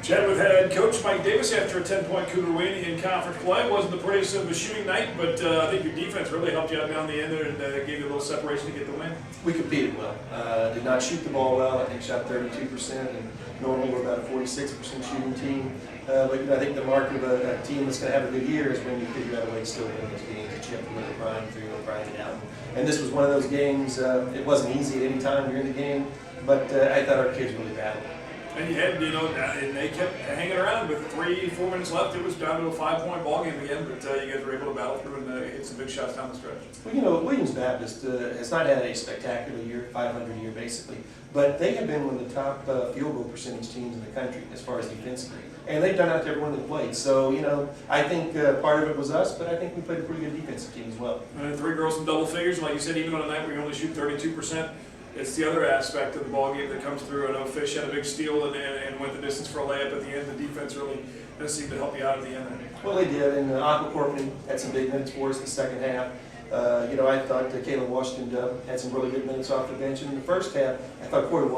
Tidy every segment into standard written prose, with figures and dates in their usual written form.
Chat with head coach Mike Davis after a 10-point Cougar win in conference play. Wasn't the prettiest of a shooting night, but I think your defense really helped you out down the end there and gave you a little separation to get the win. We competed well. Did not shoot the ball well. I think shot 32%, and normally we're about a 46% shooting team. But I think the mark of a team that's going to have a good year is when you figure out a way to still win those games that you have to really grind through and grind it out. And this was one of those games. It wasn't easy at any time during the game, but I thought our kids really battled. And you had, and they kept hanging around with 3-4 minutes left. It was down to a 5-point ball game again, but you guys were able to battle through and hit some big shots down the stretch. Well, Williams Baptist has not had a spectacular year, 500 year basically, but they have been one of the top field goal percentage teams in the country as far as defensively. And they've done out to everyone that played. So, I think part of it was us, but I think we played a pretty good defensive team as well. 3 girls in double figures, like you said, even on a night where you only shoot 32%. It's the other aspect of the ball game that comes through. I know Fish had a big steal and went the distance for a layup at the end. The defense really does seem to help you out at the end. Well, they did, and Aqua Corporation had some big minutes for us in the second half. I thought Kayla Washington had some really good minutes off the bench. And in the first half, I thought Corey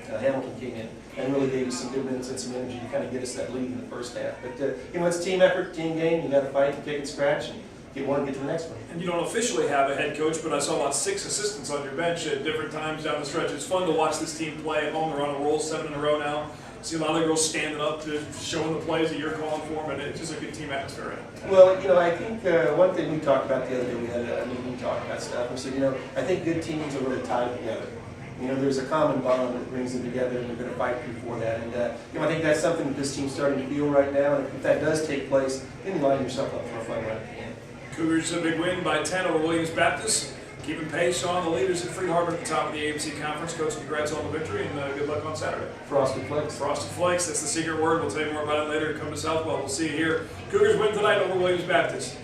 Hamilton came in and really gave us some good minutes and some energy to kind of get us that lead in the first half. But, it's a team effort, team game. You got to fight and kick and scratch and get one and get to the next one. And you don't officially have a head coach, but I saw about 6 assistants on your bench at different times down the stretch. It's fun to watch this team play at home. They're on a roll, 7 in a row now. See a lot of the girls standing up to showing the plays that you're calling for them, and it's just a good team atmosphere. Well, I think one thing we talked about the other day, we had a meeting, we talked about stuff, and we said, I think good teams are really tied together. There's a common bond that brings them together, and they're going to fight for that. And I think that's something that this team's starting to feel right now. And if that does take place, then you line yourself up for a fun run at the end. Cougars a big win by 10 over Williams Baptist. Keeping pace on the leaders at Free Harbor at the top of the AMC Conference. Coach, congrats on the victory and good luck on Saturday. Frosted Flakes. Frosted Flakes, that's the secret word. We'll tell you more about it later. Come to Southwell. We'll see you here. Cougars win tonight over Williams Baptist.